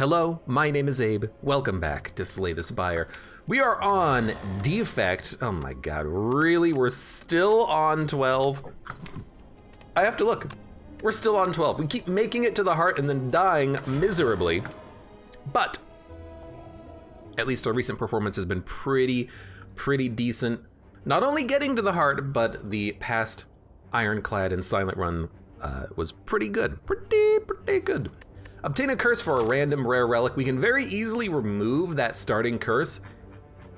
Hello, my name is Abe. Welcome back to Slay the Spire. We are on defect. Oh my god, really? We're still on 12? I have to look. We're still on 12. We keep making it to the heart and then dying miserably. But at least our recent performance has been pretty decent. Not only getting to the heart, but the past Ironclad and Silent Run was pretty good. Pretty good. Obtain a curse for a random rare relic. We can very easily remove that starting curse,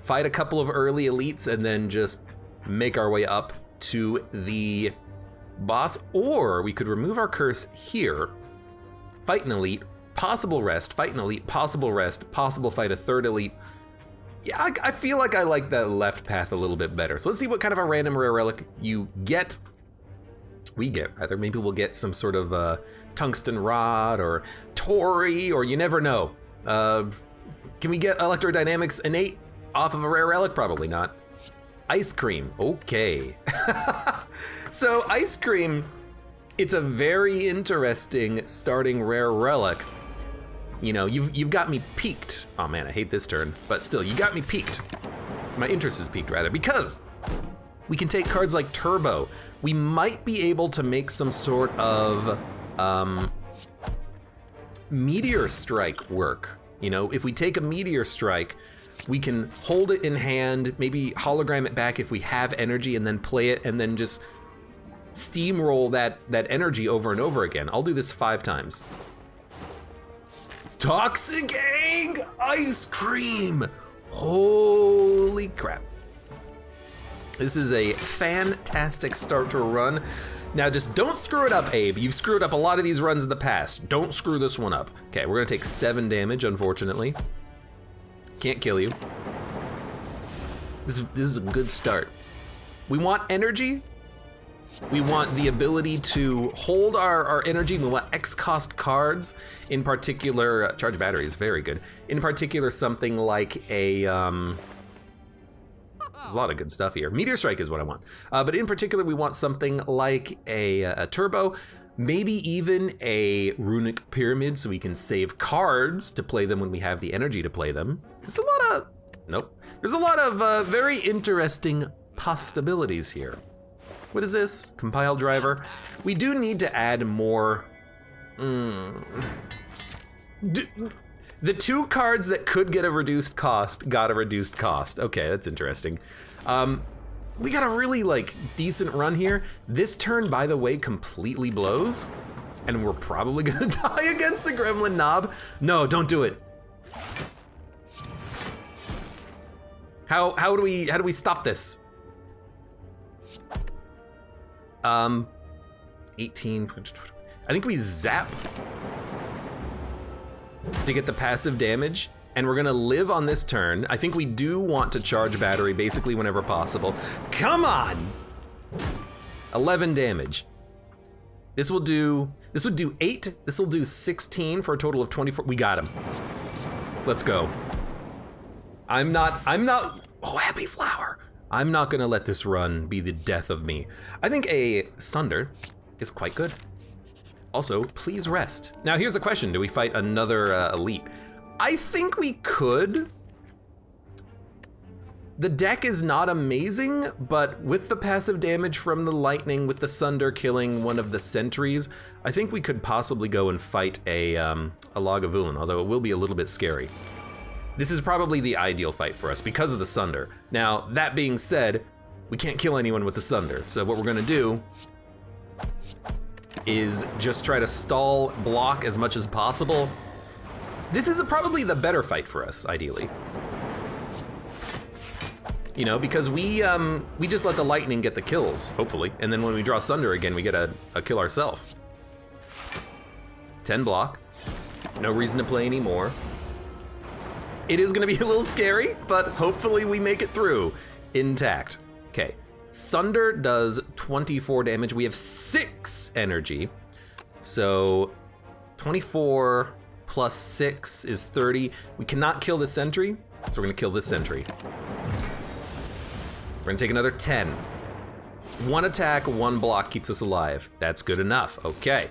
fight a couple of early elites, and then just make our way up to the boss. Or we could remove our curse here, fight an elite, possible rest, fight an elite, possible rest, possible fight a third elite. Yeah, I feel like I like that left path a little bit better. So let's see what kind of a random rare relic you get. We get, rather. Maybe we'll get some sort of tungsten rod or Tori, or you never know. Can we get electrodynamics innate off of a rare relic? Probably not. Ice cream, okay. So ice cream, it's a very interesting starting rare relic. You know, you've got me peaked. Oh man, I hate this turn, but still, you got me peaked. My interest is peaked, rather, because we can take cards like Turbo. We might be able to make some sort of Meteor Strike work. You know, if we take a Meteor Strike, we can hold it in hand, maybe hologram it back if we have energy, and then play it, and then just steamroll that energy over and over again. I'll do this 5 times. Toxic Egg Ice Cream! Holy crap. This is a fantastic start to a run. Now just don't screw it up, Abe. You've screwed up a lot of these runs in the past. Don't screw this one up. Okay, we're gonna take 7 damage, unfortunately. Can't kill you. This is a good start. We want energy. We want the ability to hold our energy. We want X cost cards. In particular, charge battery is very good. In particular, something like a, there's a lot of good stuff here. Meteor Strike is what I want. But in particular, we want something like a Turbo, maybe even a Runic Pyramid, so we can save cards to play them when we have the energy to play them. There's a lot of, nope. There's a lot of very interesting possibilities here. What is this? Compile driver. We do need to add more. The 2 cards that could get a reduced cost got a reduced cost. Okay, that's interesting. We got a really decent run here. This turn, by the way, completely blows, and we're probably gonna die against the Gremlin Knob. No, don't do it. How do we stop this? 18. I think we zap to get the passive damage, and we're gonna live on this turn. I think we do want to charge battery basically whenever possible. Come on! 11 damage. This would do 8, this will do 16 for a total of 24. We got him. Let's go. I'm not, oh, happy flower. I'm not gonna let this run be the death of me. I think a Sunder is quite good. Also, please rest. Now here's the question, do we fight another elite? I think we could. The deck is not amazing, but with the passive damage from the lightning, with the Sunder killing one of the sentries, I think we could possibly go and fight a Lagavulin, although it will be a little bit scary. This is probably the ideal fight for us because of the Sunder. Now, that being said, we can't kill anyone with the Sunder, so what we're gonna do is just try to stall block as much as possible. This is probably the better fight for us, ideally. You know, because we just let the lightning get the kills, hopefully, and then when we draw Sunder again, we get a kill ourselves. 10 block, no reason to play anymore. It is gonna be a little scary, but hopefully we make it through intact. Okay, Sunder does 24 damage. We have 6 energy, so 24 plus 6 is 30. We cannot kill the sentry, so we're gonna kill this sentry. We're gonna take another 10. 1 attack, 1 block keeps us alive. That's good enough, okay.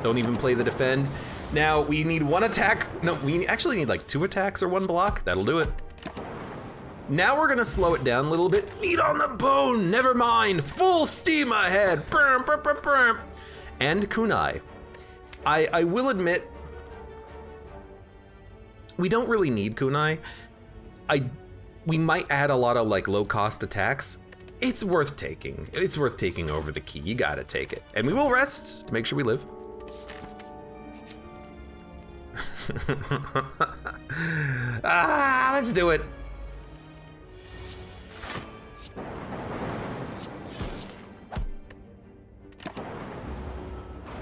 Don't even play the defend. Now, we need one attack. No, we actually need like 2 attacks or 1 block. That'll do it. Now we're gonna slow it down a little bit. Meat on the bone, never mind. Full steam ahead. And kunai. I will admit, we don't really need kunai. We might add a lot of like low cost attacks. It's worth taking. It's worth taking over the key. You gotta take it. And we will rest to make sure we live. Let's do it.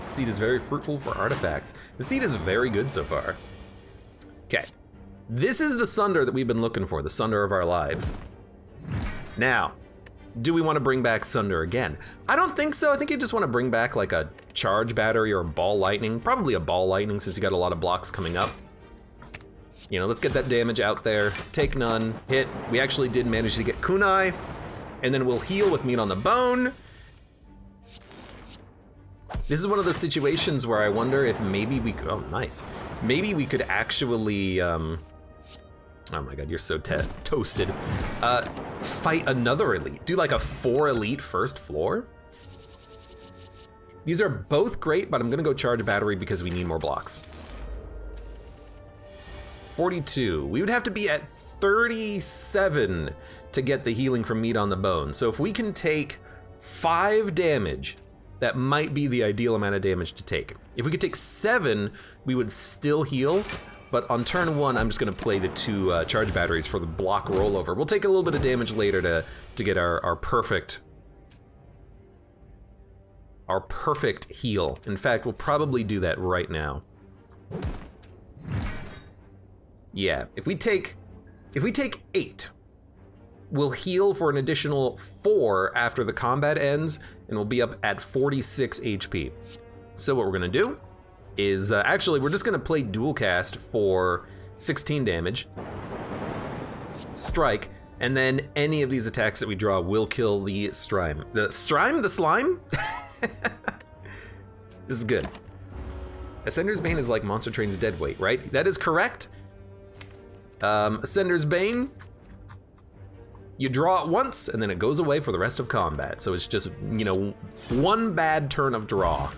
Seed is very fruitful for artifacts. The seed is very good so far. Okay, this is the Sunder that we've been looking for, the Sunder of our lives. Now, do we want to bring back Sunder again? I don't think so. I think you just want to bring back like a charge battery or a ball lightning. Probably a ball lightning since you got a lot of blocks coming up. You know, let's get that damage out there. Take none, hit. We actually did manage to get kunai. And then we'll heal with meat on the bone. This is one of the situations where I wonder if maybe we could, oh nice. Maybe we could actually, oh my god, you're so toasted. Fight another elite. Do like a 4 elite first floor. These are both great, but I'm gonna go charge battery because we need more blocks. 42, we would have to be at 37 to get the healing from meat on the bone. So if we can take 5 damage, that might be the ideal amount of damage to take. If we could take 7, we would still heal, but on turn 1, I'm just gonna play the 2 charge batteries for the block rollover. We'll take a little bit of damage later to get our perfect heal. In fact, we'll probably do that right now. Yeah, if we take 8, we'll heal for an additional 4 after the combat ends, and we'll be up at 46 HP. So what we're gonna do is, actually, we're just gonna play dual cast for 16 damage, strike, and then any of these attacks that we draw will kill the strime. The slime? This is good. Ascender's Bane is like Monster Train's deadweight, right? That is correct. Ascender's Bane, you draw it once, and then it goes away for the rest of combat. So it's just, you know, 1 bad turn of draw.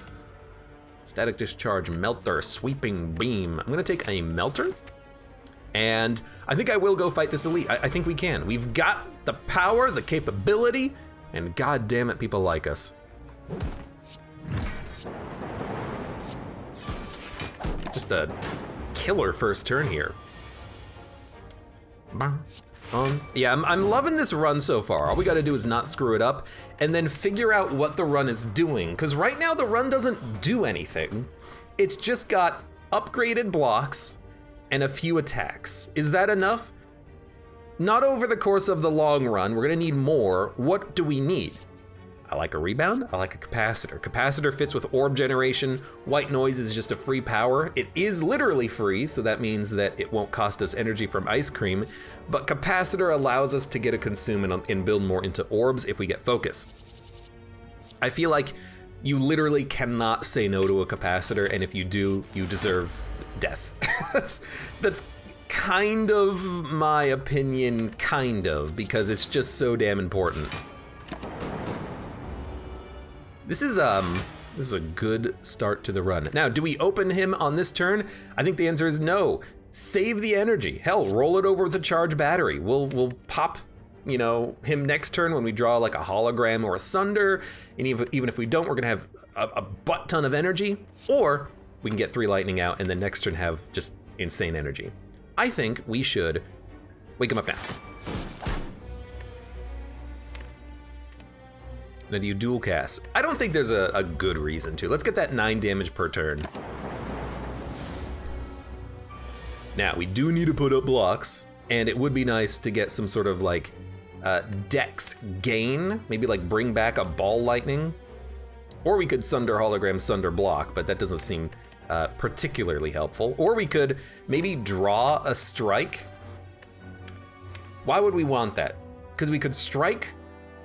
Static Discharge, Melter, Sweeping Beam. I'm gonna take a Melter, and I think I will go fight this elite. I think we can. We've got the power, the capability, and god damn it, people like us. Just a killer first turn here. Yeah, I'm loving this run so far. All we gotta do is not screw it up and then figure out what the run is doing. Because right now the run doesn't do anything. It's just got upgraded blocks and a few attacks. Is that enough? Not over the course of the long run. We're gonna need more. What do we need? I like a rebound, I like a capacitor. Capacitor fits with orb generation. White noise is just a free power. It is literally free, so that means that it won't cost us energy from ice cream, but capacitor allows us to get a consume and build more into orbs if we get focus. I feel like you literally cannot say no to a capacitor, and if you do, you deserve death. That's kind of my opinion, kind of, because it's just so damn important. This is a good start to the run. Now, do we open him on this turn? I think the answer is no. Save the energy. Hell, roll it over with a charge battery. We'll pop, you know, him next turn when we draw like a hologram or a sunder, and even if we don't, we're gonna have a butt ton of energy, or we can get 3 lightning out and then next turn have just insane energy. I think we should wake him up now. Now, do you dual cast? I don't think there's a good reason to. Let's get that 9 damage per turn. Now, we do need to put up blocks, and it would be nice to get some sort of like dex gain, maybe like bring back a ball lightning, or we could sunder hologram, sunder block, but that doesn't seem particularly helpful. Or we could maybe draw a strike. Why would we want that? Because we could strike,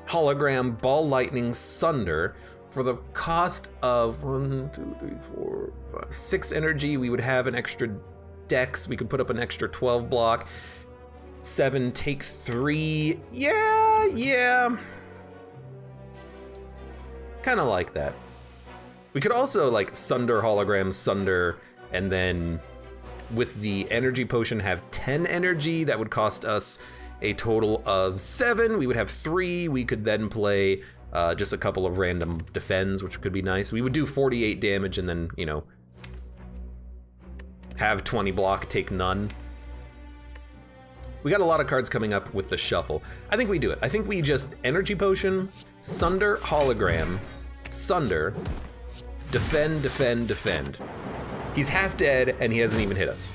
hologram, ball lightning, sunder for the cost of 1, 2, 3, 4, 5, 6 energy, we would have an extra dex. We could put up an extra 12 block. 7, take 3. Yeah. Kind of like that. We could also like sunder hologram, sunder, and then with the energy potion have 10 energy. That would cost us a total of 7. We would have 3. We could then play just a couple of random defends, which could be nice. We would do 48 damage and then, you know, have 20 block, take none. We got a lot of cards coming up with the shuffle. I think we do it. I think we just energy potion, sunder hologram, sunder, defend, defend, defend. He's half dead and he hasn't even hit us.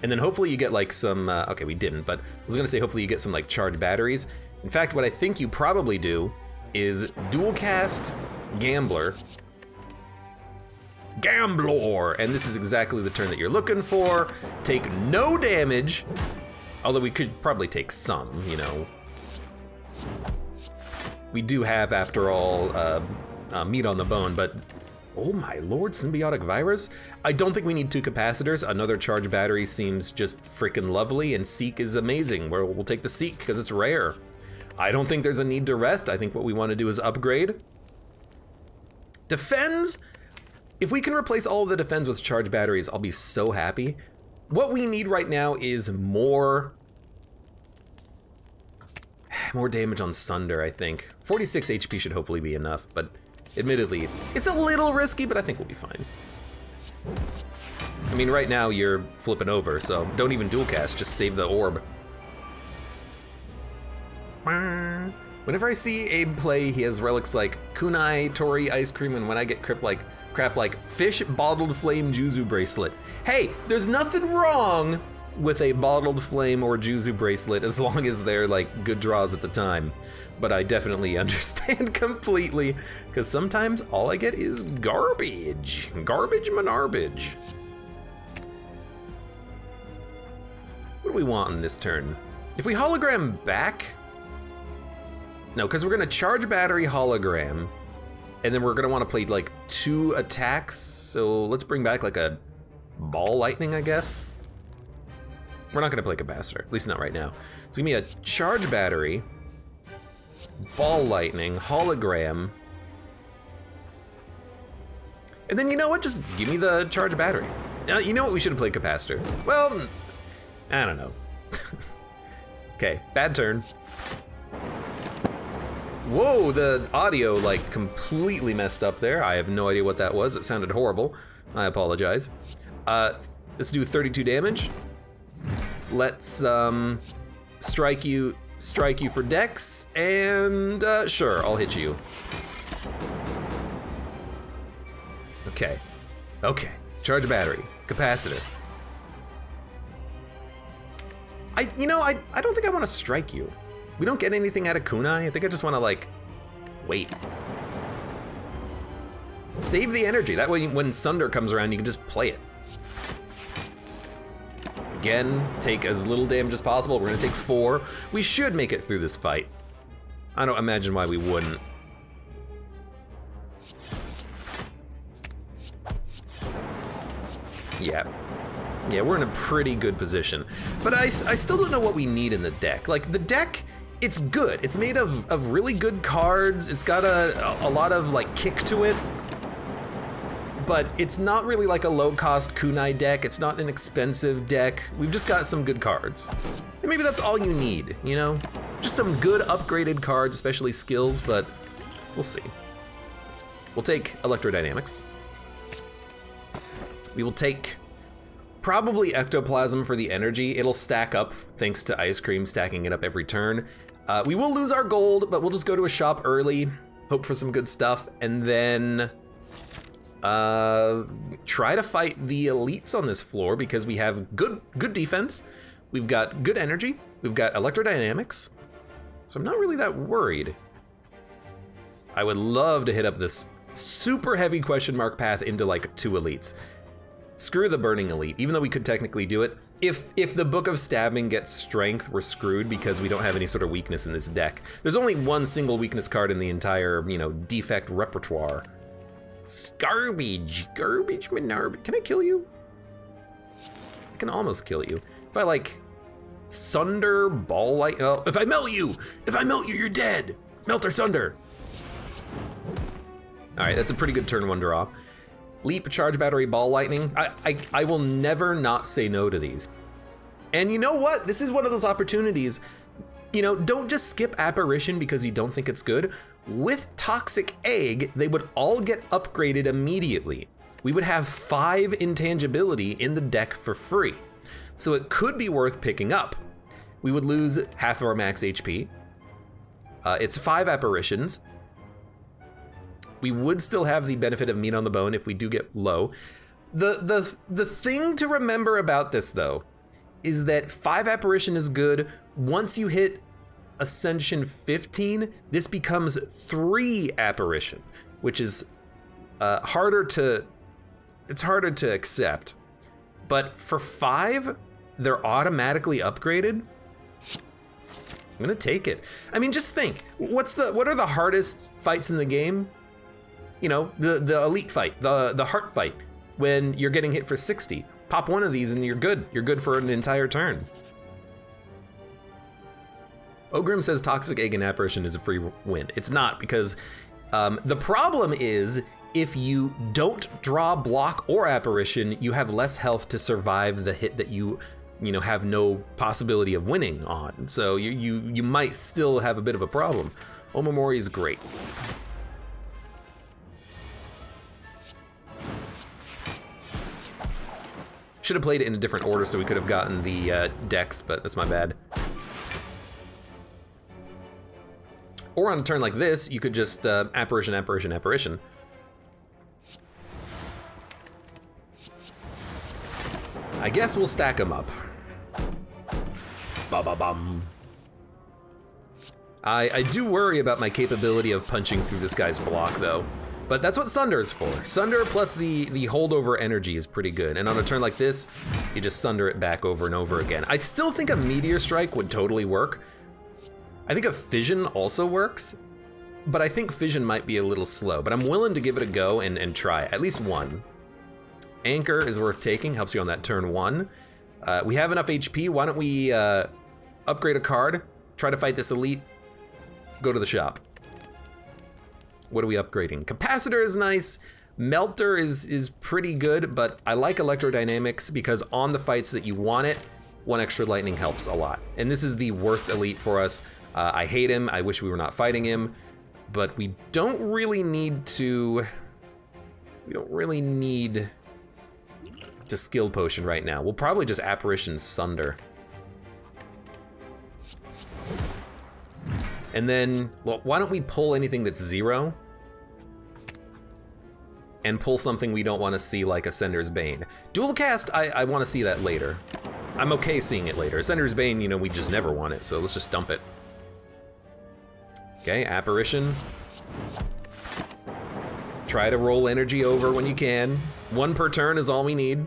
And then hopefully you get like some, okay, we didn't, but I was gonna say hopefully you get some like charged batteries. In fact, what I think you probably do is dual cast Gambler, and this is exactly the turn that you're looking for. Take no damage, although we could probably take some, you know. We do have, after all, meat on the bone, but oh my lord, symbiotic virus? I don't think we need 2 capacitors. Another charge battery seems just freaking lovely, and Seek is amazing. We'll take the Seek because it's rare. I don't think there's a need to rest. I think what we want to do is upgrade. Defends? If we can replace all of the defends with charge batteries, I'll be so happy. What we need right now is more damage on Sunder, I think. 46 HP should hopefully be enough, but admittedly, it's a little risky, but I think we'll be fine. I mean, right now you're flipping over, so don't even dual cast, just save the orb. Whenever I see Abe play, he has relics like kunai, tori, ice cream, and when I get crap like fish, bottled flame, Juzu bracelet. Hey, there's nothing wrong with a bottled flame or Juzu bracelet as long as they're like good draws at the time. But I definitely understand completely, because sometimes all I get is garbage. Garbage manarbage. What do we want in this turn? If we hologram back, no, because we're gonna charge battery hologram, and then we're gonna wanna play like 2 attacks, so let's bring back like a ball lightning, I guess. We're not gonna play capacitor, at least not right now. It's gonna be a charge battery, ball lightning, hologram, and then you know what, just give me the charge battery. You know what, we should have played capacitor. Well, I don't know. Okay, bad turn. Whoa, the audio like completely messed up there. I have no idea what that was. It sounded horrible. I apologize. Let's do 32 damage. Let's strike you for dex, and sure, I'll hit you. Okay. Charge battery, capacitor. I don't think I want to strike you. We don't get anything out of kunai. I think I just want to like wait. Save the energy. That way when Sunder comes around, you can just play it. Again, take as little damage as possible. We're gonna take 4. We should make it through this fight. I don't imagine why we wouldn't. Yeah, we're in a pretty good position. But I still don't know what we need in the deck. Like, the deck, it's good. It's made of really good cards. It's got a lot of, like, kick to it. But it's not really like a low-cost kunai deck. It's not an expensive deck. We've just got some good cards. And maybe that's all you need, you know? Just some good upgraded cards, especially skills, but we'll see. We'll take Electrodynamics. We will take probably Ectoplasm for the energy. It'll stack up thanks to Ice Cream stacking it up every turn. We will lose our gold, but we'll just go to a shop early, hope for some good stuff, and then try to fight the elites on this floor because we have good defense. We've got good energy. We've got Electrodynamics. So I'm not really that worried. I would love to hit up this super heavy question mark path into like 2 elites. Screw the Burning Elite, even though we could technically do it. If the Book of Stabbing gets strength, we're screwed because we don't have any sort of weakness in this deck. There's only one single weakness card in the entire, you know, defect repertoire. Garbage Minarb. Can I kill you? I can almost kill you. If I like Sunder, Ball Light. Oh, if I melt you, you're dead. Melt or Sunder. All right, that's a pretty good turn 1 draw. Leap, Charge Battery, Ball Lightning. I will never not say no to these. And you know what? This is one of those opportunities. You know, don't just skip Apparition because you don't think it's good. With Toxic Egg, they would all get upgraded immediately. We would have 5 intangibility in the deck for free. So it could be worth picking up. We would lose half of our max HP. It's 5 Apparitions. We would still have the benefit of meat on the bone if we do get low. The thing to remember about this, though, is that 5 Apparition is good. Once you hit Ascension 15, this becomes 3 Apparition, which is harder to accept. But for 5, they're automatically upgraded. I'm gonna take it. I mean, just think, what are the hardest fights in the game? You know, the elite fight, the heart fight, when you're getting hit for 60. Pop one of these and you're good. You're good for an entire turn. Ogrim says Toxic Egg and Apparition is a free win. It's not, because the problem is if you don't draw block or Apparition, you have less health to survive the hit that you know, have no possibility of winning on. So you might still have a bit of a problem. Omamori is great. Should have played it in a different order so we could have gotten the decks, but that's my bad. Or on a turn like this, you could just Apparition, Apparition, Apparition. I guess we'll stack them up. Ba-ba-bum. I do worry about my capability of punching through this guy's block, though. But that's what Sunder is for. Sunder plus the holdover energy is pretty good. And on a turn like this, you just Sunder it back over and over again. I still think a Meteor Strike would totally work. I think a Fission also works, but I think Fission might be a little slow. But I'm willing to give it a go and try at least one. Anchor is worth taking, helps you on that turn 1. We have enough HP, why don't we upgrade a card, try to fight this elite, go to the shop. What are we upgrading? Capacitor is nice, Melter is pretty good, but I like Electrodynamics because on the fights that you want it, 1 extra lightning helps a lot. And this is the worst elite for us. I hate him, I wish we were not fighting him, but we don't really need to skill potion right now. We'll probably just Apparition Sunder. And then, well, why don't we pull anything that's 0? And pull something we don't want to see, like Ascender's Bane. Dual cast, I want to see that later. I'm okay seeing it later. Ascender's Bane, you know, we just never want it, so let's just dump it. Okay, Apparition. Try to roll energy over when you can. 1 per turn is all we need.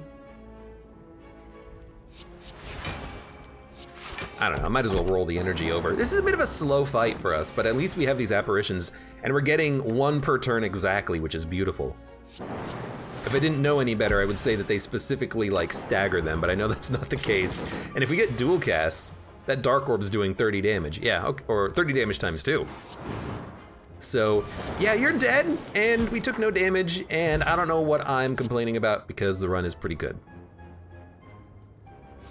I don't know, I might as well roll the energy over. This is a bit of a slow fight for us, but at least we have these Apparitions, and we're getting 1 per turn exactly, which is beautiful. If I didn't know any better, I would say that they specifically, like, stagger them, but I know that's not the case. And if we get dual casts, that Dark Orb's doing 30 damage. Yeah, okay, or 30 damage times 2. So, yeah, you're dead, and we took no damage, and I don't know what I'm complaining about because the run is pretty good.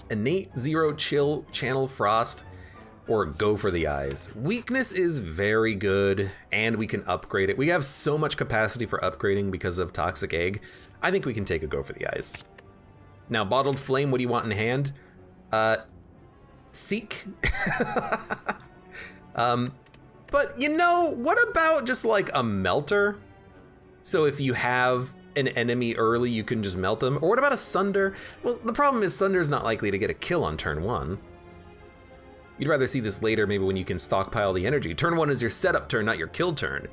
Innate 0 Chill, Channel Frost, or Go for the Eyes. Weakness is very good, and we can upgrade it. We have so much capacity for upgrading because of Toxic Egg. I think we can take a Go for the Eyes. Now, Bottled Flame, what do you want in hand? Seek. But you know, what about just like a Melter? So if you have an enemy early, you can just melt them. Or what about a Sunder? Well, the problem is Sunder's not likely to get a kill on turn 1. You'd rather see this later, maybe when you can stockpile the energy. Turn 1 is your setup turn, not your kill turn.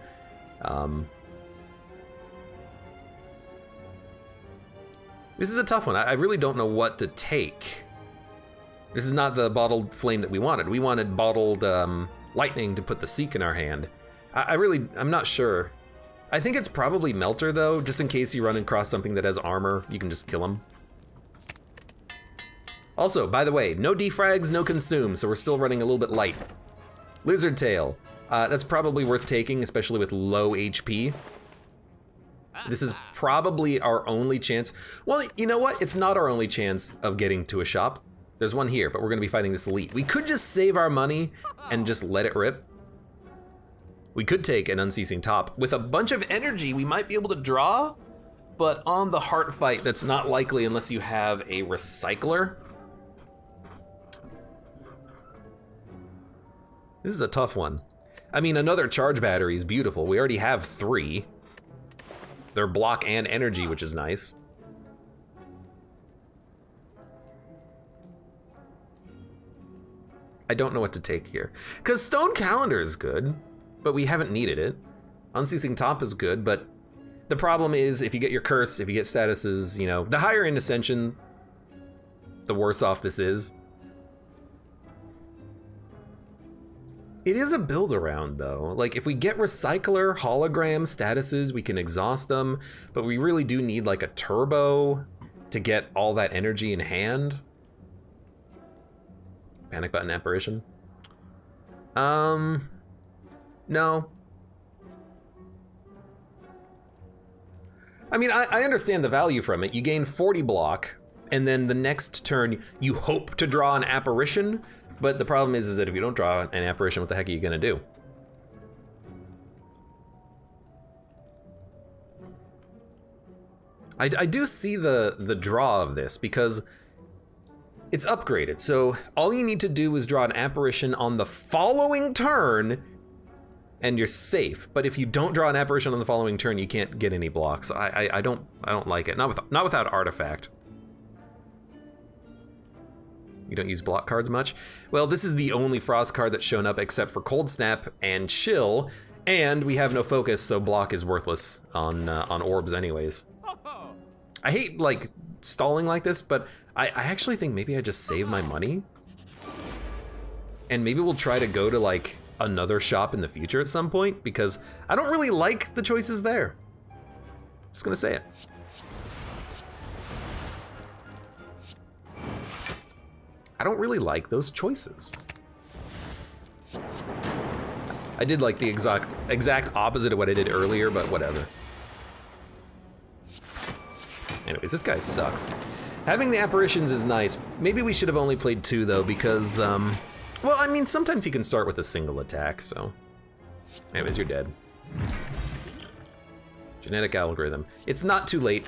This is a tough one. I really don't know what to take. This is not the bottled flame that we wanted. We wanted bottled lightning to put the seek in our hand. I'm not sure. I think it's probably Melter though, just in case you run across something that has armor, you can just kill him. Also, by the way, no defrags, no consume, so we're still running a little bit light. Lizard Tail. That's probably worth taking, especially with low HP. This is probably our only chance. Well, you know what? It's not our only chance of getting to a shop. There's one here, but we're gonna be fighting this elite. We could just save our money and just let it rip. We could take an Unceasing Top. With a bunch of energy, we might be able to draw, but on the heart fight, that's not likely unless you have a recycler. This is a tough one. I mean, another charge battery is beautiful. We already have 3. They're block and energy, which is nice. I don't know what to take here. Because Stone Calendar is good, but we haven't needed it. Unceasing Top is good, but the problem is if you get your curse, if you get statuses, you know, the higher in Ascension, the worse off this is. It is a build around though. Like if we get recycler, hologram statuses, we can exhaust them, but we really do need like a turbo to get all that energy in hand. Panic button apparition. No. I mean, I understand the value from it. You gain 40 block, and then the next turn you hope to draw an apparition. But the problem is that if you don't draw an apparition, what the heck are you gonna do? I do see the draw of this because it's upgraded. So all you need to do is draw an apparition on the following turn and you're safe. But if you don't draw an apparition on the following turn, you can't get any blocks. I don't like it. Not without artifact. You don't use block cards much? Well, this is the only frost card that's shown up except for Cold Snap and Chill, and we have no focus, so block is worthless on orbs anyways. I hate like stalling like this, but I actually think maybe I just save my money, and maybe we'll try to go to like another shop in the future at some point because I don't really like the choices there. Just gonna say it. I don't really like those choices. I did like the exact opposite of what I did earlier, but whatever. Anyways, this guy sucks. Having the apparitions is nice. Maybe we should have only played 2 though, because, well, I mean, sometimes he can start with a single attack, so. Anyways, you're dead. Genetic algorithm. It's not too late.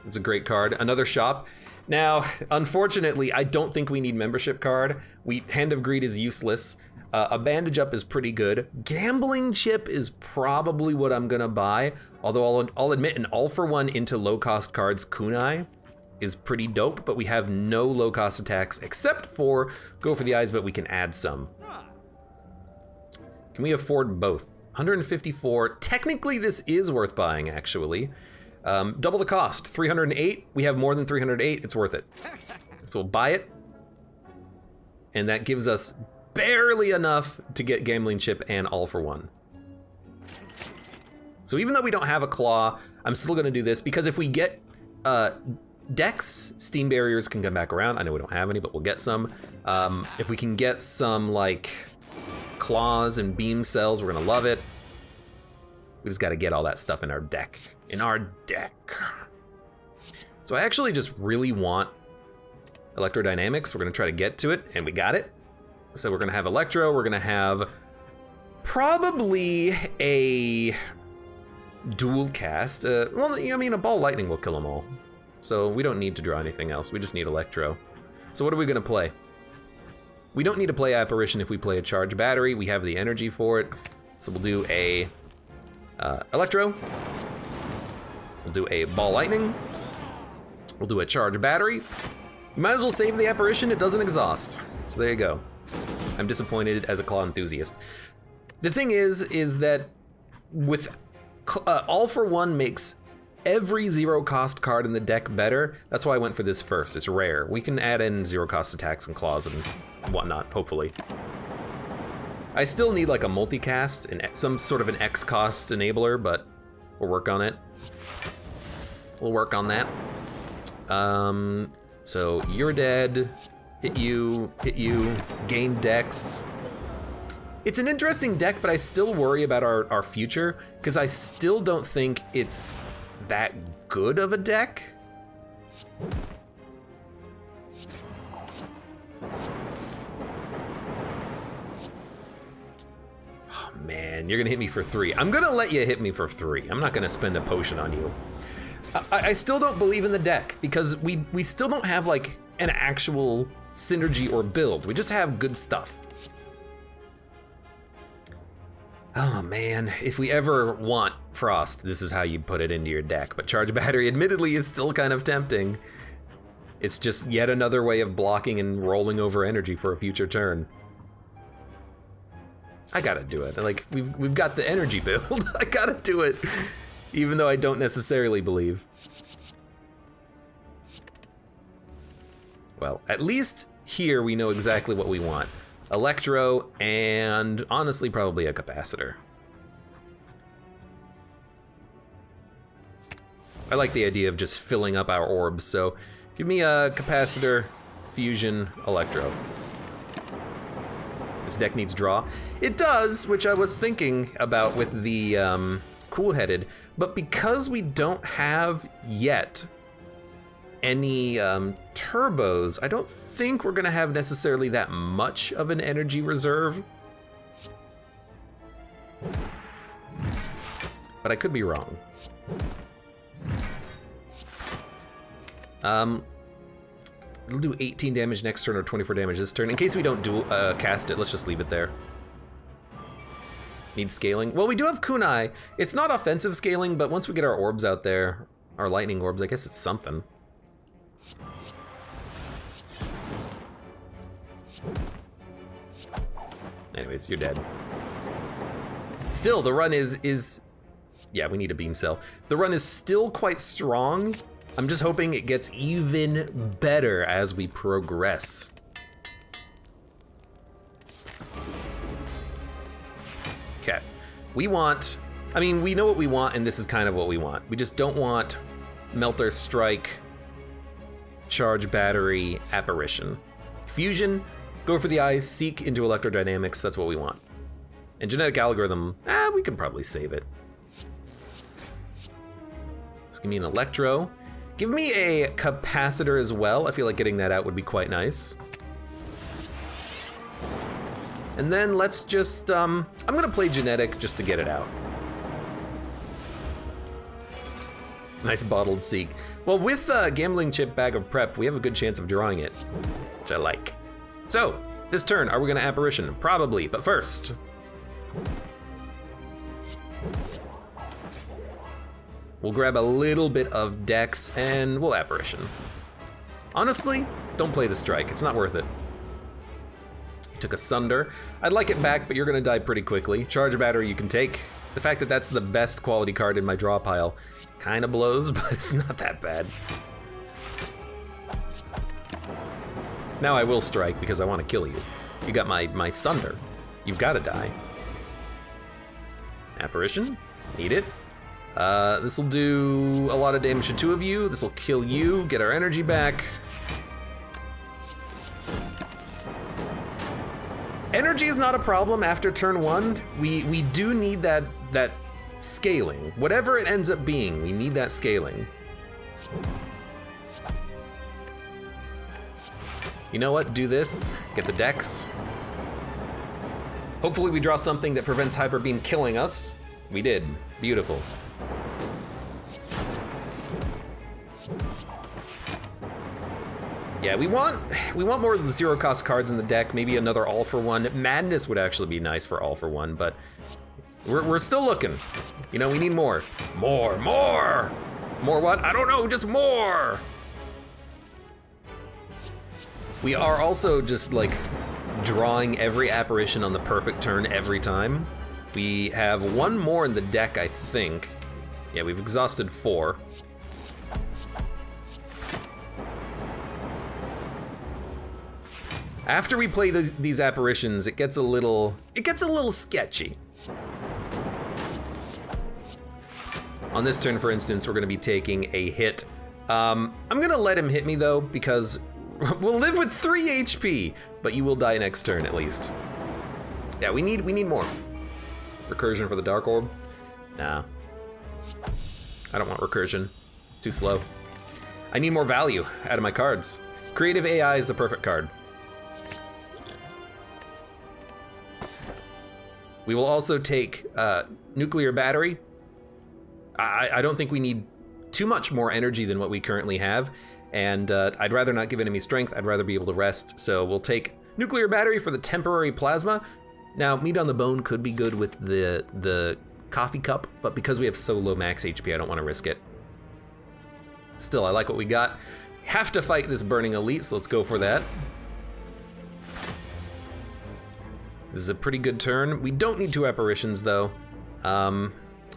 It's a great card. Another shop. Now, unfortunately, I don't think we need membership card. Hand of Greed is useless. A bandage up is pretty good. Gambling chip is probably what I'm gonna buy. Although I'll admit an all-for-one into low-cost cards kunai is pretty dope, but we have no low-cost attacks except for go for the eyes, but we can add some. Can we afford both? 154. Technically, this is worth buying, actually. Double the cost, 308. We have more than 308, it's worth it. So we'll buy it. And that gives us barely enough to get Gambling Chip and All for One. So even though we don't have a claw, I'm still gonna do this because if we get decks, Steam Barriers can come back around. I know we don't have any, but we'll get some. If we can get some like claws and beam cells, we're gonna love it. We just gotta get all that stuff in our deck. So I actually just really want Electrodynamics. We're gonna try to get to it, and we got it. So we're gonna have Electro, we're gonna have probably a dual cast. Well, I mean, a Ball Lightning will kill them all. So we don't need to draw anything else, we just need Electro. So what are we gonna play? We don't need to play Apparition if we play a Charge Battery. We have the energy for it. So we'll do a Electro. We'll do a Ball Lightning. We'll do a Charge Battery. You might as well save the Apparition, it doesn't exhaust. So there you go. I'm disappointed as a Claw enthusiast. The thing is that with All for One makes every zero cost card in the deck better. That's why I went for this first. It's rare. We can add in zero cost attacks and claws and whatnot, hopefully. I still need like a multicast and some sort of an X cost enabler, but we'll work on it. We'll work on that. So you're dead. Hit you, gain dex. It's an interesting deck, but I still worry about our future, because I still don't think it's that good of a deck. Oh man, you're gonna hit me for 3. I'm gonna let you hit me for 3. I'm not gonna spend a potion on you. I still don't believe in the deck, because we still don't have like an actual synergy or build. We just have good stuff. Oh man, if we ever want Frost, this is how you put it into your deck. But Charge Battery admittedly is still kind of tempting. It's just yet another way of blocking and rolling over energy for a future turn. I gotta do it. Like, we've got the energy build. I gotta do it, even though I don't necessarily believe. Well, at least here we know exactly what we want. Electro, and honestly, probably a capacitor. I like the idea of just filling up our orbs, so give me a capacitor, fusion, electro. This deck needs draw. It does, which I was thinking about with the cool-headed, but because we don't have yet any turbos, I don't think we're gonna have necessarily that much of an energy reserve. But I could be wrong. It'll do 18 damage next turn or 24 damage this turn. In case we don't do cast it, let's just leave it there. Need scaling. Well, we do have kunai. It's not offensive scaling, but once we get our orbs out there, our lightning orbs, I guess it's something. Anyways, you're dead. Still, the run is yeah, we need a beam cell. The run is still quite strong. I'm just hoping it gets even better as we progress. Okay, we want, I mean, we know what we want, and this is kind of what we want. We just don't want Melter Strike, Charge Battery, Apparition. Fusion, go for the eyes, seek into electrodynamics, that's what we want. And genetic algorithm, we can probably save it. So give me an electro. Give me a capacitor as well. I feel like getting that out would be quite nice. And then let's just, I'm gonna play genetic just to get it out. Nice bottled seek. Well, with Gambling Chip Bag of Prep, we have a good chance of drawing it, which I like. So, this turn, are we gonna Apparition? Probably, but first. We'll grab a little bit of Dex and we'll Apparition. Honestly, don't play the strike, it's not worth it. Took a Sunder. I'd like it back, but you're gonna die pretty quickly. Charge Battery you can take. The fact that that's the best quality card in my draw pile kinda blows, but it's not that bad. Now I will strike because I want to kill you. You got my Sunder. You've got to die. Apparition. Need it. This will do a lot of damage to 2 of you. This will kill you. Get our energy back. Energy is not a problem after turn 1. We do need that scaling. Whatever it ends up being, we need that scaling. You know what? Do this. Get the Dex. Hopefully we draw something that prevents Hyper Beam killing us. We did. Beautiful. Yeah, we want more of the zero cost cards in the deck. Maybe another All for One. Madness would actually be nice for All for One, but we're still looking. You know, we need more. More. More what? I don't know, just more. We are also just like drawing every apparition on the perfect turn every time. We have one more in the deck, I think. Yeah, we've exhausted 4. After we play these apparitions, it gets a little sketchy. On this turn, for instance, we're gonna be taking a hit. I'm gonna let him hit me though, because we'll live with 3 HP, but you will die next turn at least. Yeah, we need more. Recursion for the Dark Orb? Nah. I don't want recursion. Too slow. I need more value out of my cards. Creative AI is the perfect card. We will also take nuclear battery. I don't think we need too much more energy than what we currently have, and I'd rather not give enemy strength. I'd rather be able to rest, so we'll take nuclear battery for the temporary plasma. Now, meat on the bone could be good with the coffee cup, but because we have so low max HP, I don't want to risk it. Still, I like what we got. Have to fight this burning elite, so let's go for that. This is a pretty good turn. We don't need 2 apparitions though.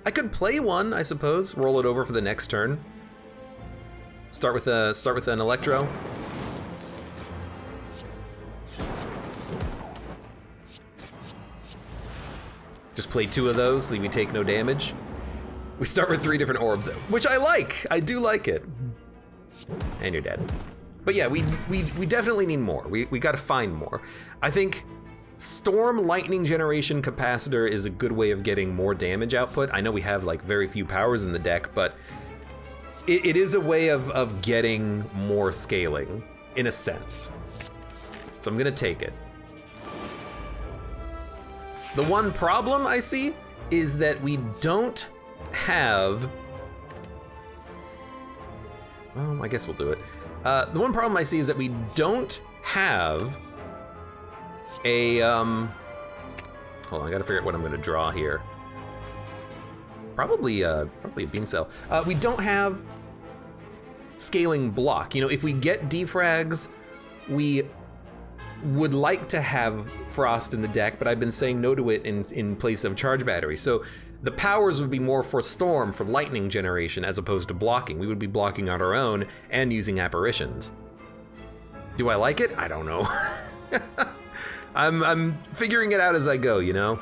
I could play one, I suppose. Roll it over for the next turn. Start with an Electro. Just play 2 of those, so we take no damage. We start with 3 different orbs, which I like. I do like it. And you're dead. But yeah, we definitely need more. We gotta find more. I think Storm Lightning Generation Capacitor is a good way of getting more damage output. I know we have like very few powers in the deck, but it is a way of getting more scaling, in a sense. So I'm gonna take it. The one problem I see is that we don't have... Well, I guess we'll do it. The one problem I see is that we don't have a, hold on, I gotta figure out what I'm gonna draw here. Probably a beam cell. We don't have scaling block. You know, if we get defrags, we would like to have frost in the deck, but I've been saying no to it in place of charge battery. So the powers would be more for storm, for lightning generation, as opposed to blocking. We would be blocking on our own and using apparitions. Do I like it? I don't know. I'm figuring it out as I go, you know?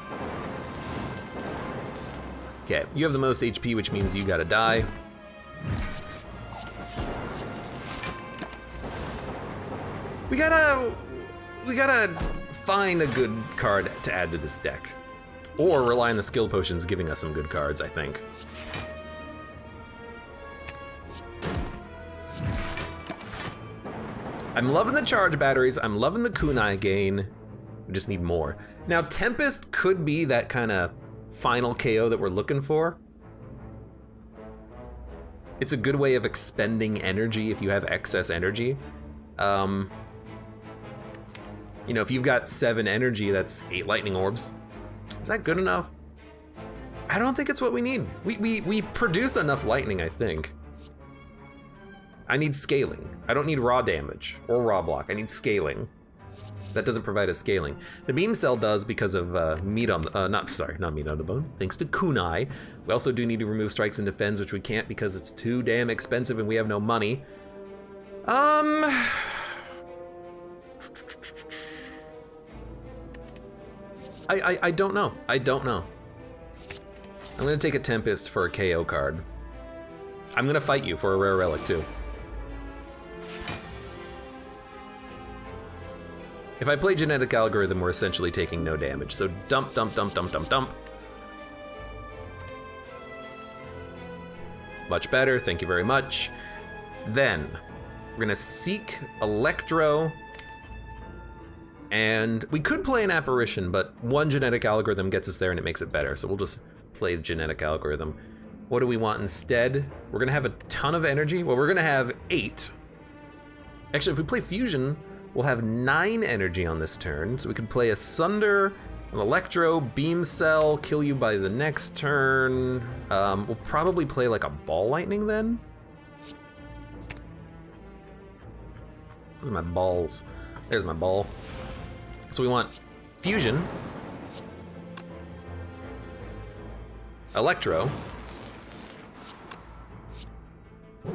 Okay, you have the most HP, which means you gotta die. We gotta find a good card to add to this deck. Or rely on the skill potions giving us some good cards, I think. I'm loving the charge batteries, I'm loving the kunai gain. We just need more. Now, Tempest could be that kind of final KO that we're looking for. It's a good way of expending energy if you have excess energy. You know, if you've got 7 energy, that's 8 lightning orbs. Is that good enough? I don't think it's what we need. We produce enough lightning, I think. I need scaling. I don't need raw damage or raw block. I need scaling. That doesn't provide us scaling. The beam cell does because of meat on the, not meat on the bone, thanks to kunai. We also do need to remove strikes and defends, which we can't because it's too damn expensive and we have no money. I don't know. I don't know. I'm gonna take a Tempest for a KO card. I'm gonna fight you for a rare relic too. If I play Genetic Algorithm, we're essentially taking no damage. So dump, dump, dump, dump, dump, dump. Much better, thank you very much. Then, we're gonna seek Electro, and we could play an Apparition, but one Genetic Algorithm gets us there and it makes it better, so we'll just play the Genetic Algorithm. What do we want instead? We're gonna have a ton of energy. Well, we're gonna have 8. Actually, if we play Fusion, we'll have 9 energy on this turn, so we could play a Sunder, an Electro, Beam Cell, kill you by the next turn. We'll probably play like a Ball Lightning then. Where's my balls? There's my ball. So we want Fusion,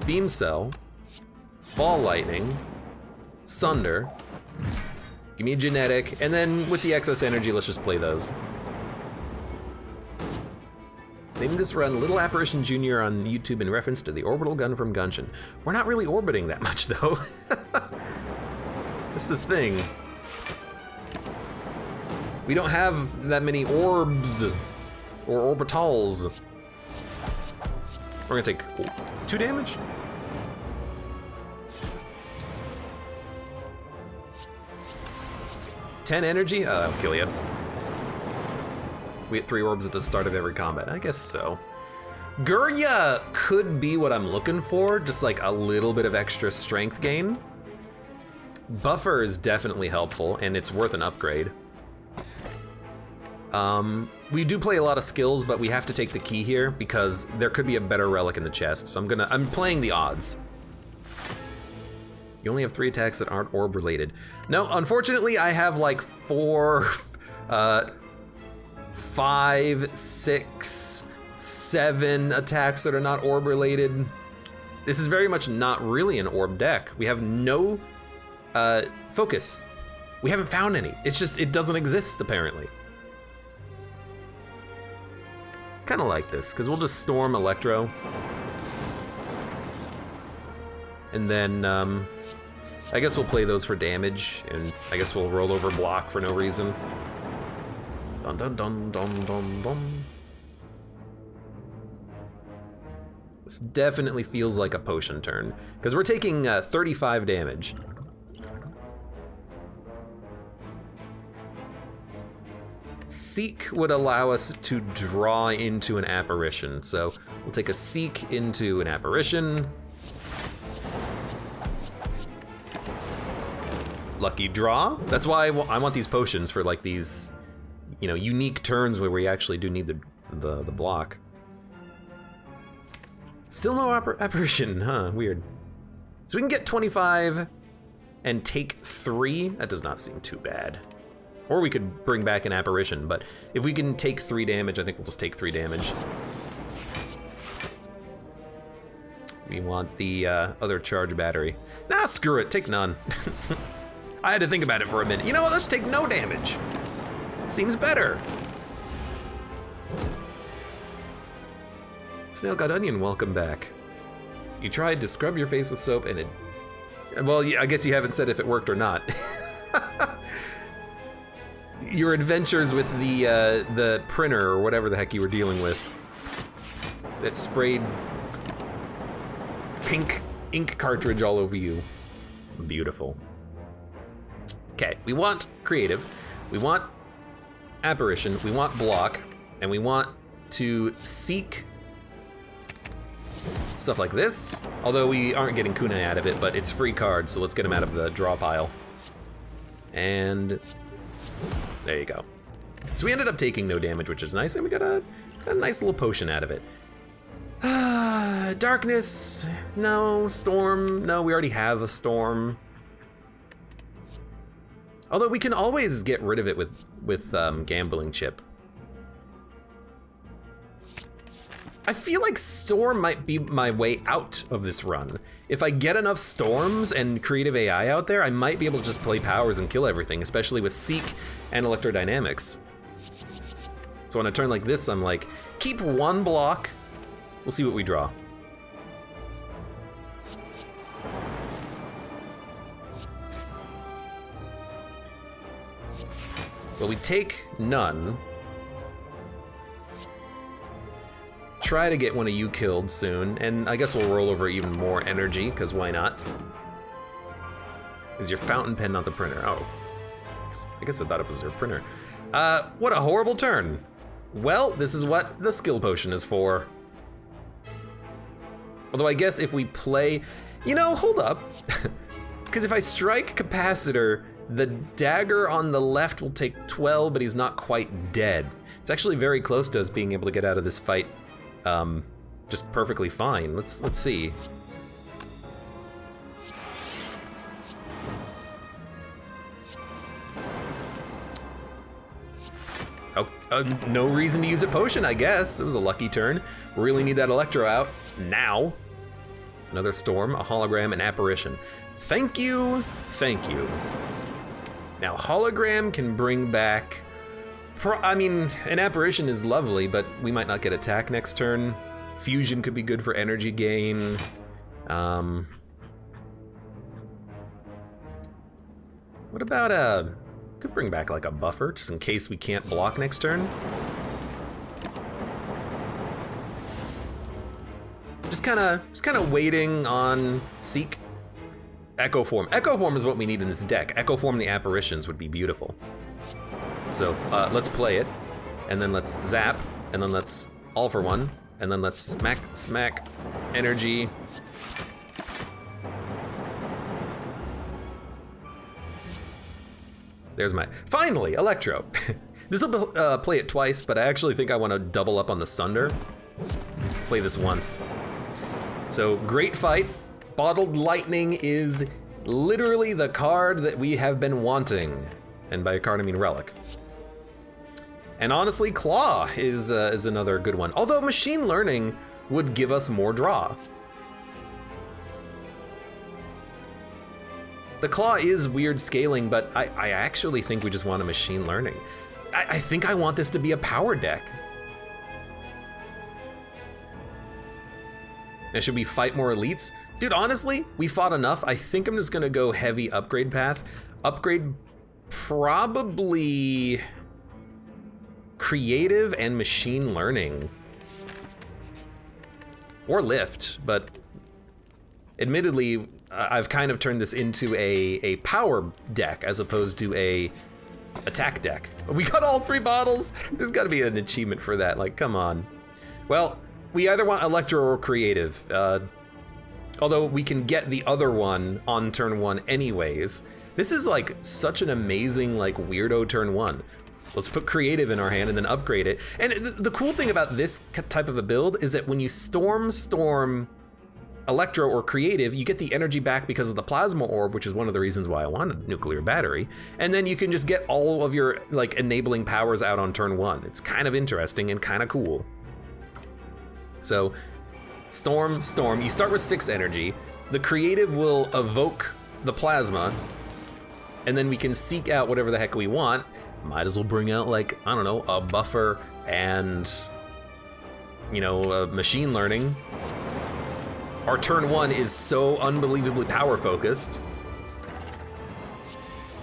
beam cell, ball lightning, sunder, give me a genetic, and then with the excess energy, let's just play those. Named this run Little Apparition Jr. on YouTube in reference to the orbital gun from Genshin. We're not really orbiting that much, though. That's the thing. We don't have that many orbs or orbitals. We're gonna take 2 damage. $10 energy? That'll kill you. We get 3 orbs at the start of every combat. I guess so. Gurya could be what I'm looking for, just like a little bit of extra strength gain. Buffer is definitely helpful, and it's worth an upgrade. We do play a lot of skills, but we have to take the key here because there could be a better relic in the chest. So I'm playing the odds. You only have 3 attacks that aren't orb related. No, unfortunately, I have like 4, 5, 6, 7 attacks that are not orb related. This is very much not really an orb deck. We have no focus. We haven't found any. It's just, it doesn't exist apparently. Kind of like this, because we'll just storm Electro. And then, I guess we'll play those for damage, and I guess we'll roll over block for no reason. Dun dun dun dun dun dun. This definitely feels like a potion turn, because we're taking 35 damage. Seek would allow us to draw into an apparition, so we'll take a Seek into an apparition. Lucky draw. That's why I want these potions for like these, you know, unique turns where we actually do need the block. Still no apparition, huh? Weird. So we can get 25 and take 3. That does not seem too bad. Or we could bring back an apparition, but if we can take 3 damage, I think we'll just take 3 damage. We want the other charge battery. Nah, screw it, take none. I had to think about it for a minute. You know what, let's take no damage. Seems better. Snail God Onion, welcome back. You tried to scrub your face with soap and it... Well, I guess you haven't said if it worked or not. Your adventures with the printer or whatever the heck you were dealing with that sprayed pink ink cartridge all over you. Beautiful. Okay, we want creative, we want apparition, we want block, and we want to seek stuff like this. Although we aren't getting kunai out of it, but it's free cards, so let's get them out of the draw pile. And there you go. So we ended up taking no damage, which is nice, and we got a nice little potion out of it. Darkness, no. Storm, no, we already have a storm. Although we can always get rid of it with gambling chip. I feel like storm might be my way out of this run. If I get enough storms and creative AI out there, I might be able to just play powers and kill everything, especially with Seek and Electrodynamics. So on a turn like this, I'm like, keep 1 block. We'll see what we draw. Well, we take none. Try to get one of you killed soon, and I guess we'll roll over even more energy, because why not? Is your fountain pen not the printer? Oh. I guess I thought it was your printer. What a horrible turn. Well, this is what the skill potion is for. Although I guess if we play... You know, hold up. Because if I strike Capacitor, the dagger on the left will take 12, but he's not quite dead. It's actually very close to us being able to get out of this fight just perfectly fine. Let's see. Oh, no reason to use a potion, I guess. It was a lucky turn. We really need that Electro out now. Another storm, a hologram, an apparition. Thank you, thank you. Now, hologram can bring back... I mean, an apparition is lovely, but we might not get attack next turn. Fusion could be good for energy gain. What about could bring back like a buffer, just in case we can't block next turn. Just kind of waiting on Seek. Echo Form. Echo Form is what we need in this deck. Echo Form the apparitions would be beautiful. So let's play it, and then let's zap, and then let's all for one, and then let's smack, energy. There's my, finally, Electro. This will play it twice, but I actually think I want to double up on the Sunder. Play this once. So, great fight. Bottled Lightning is literally the card that we have been wanting. And by a card, I mean Relic. And honestly, Claw is another good one. Although Machine Learning would give us more draw. The Claw is weird scaling, but I actually think we just want a Machine Learning. I think I want this to be a power deck. Now, should we fight more elites? Dude, honestly, we fought enough. I think I'm just gonna go heavy upgrade path. Upgrade probably creative and machine learning. Or lift, but admittedly, I've kind of turned this into a power deck as opposed to a attack deck. We got all 3 bottles. There's gotta be an achievement for that, like, come on. Well, we either want Electro or creative. Although we can get the other one on turn 1 anyways. This is like such an amazing, like, weirdo turn 1. Let's put creative in our hand and then upgrade it. And the cool thing about this type of a build is that when you storm Electro or creative, you get the energy back because of the plasma orb, which is one of the reasons why I wanted a nuclear battery. And then you can just get all of your like enabling powers out on turn 1. It's kind of interesting and kind of cool. So storm, you start with 6 energy. The creative will evoke the plasma, and then we can seek out whatever the heck we want. Might as well bring out, like, I don't know, a buffer and, you know, machine learning. Our turn 1 is so unbelievably power focused.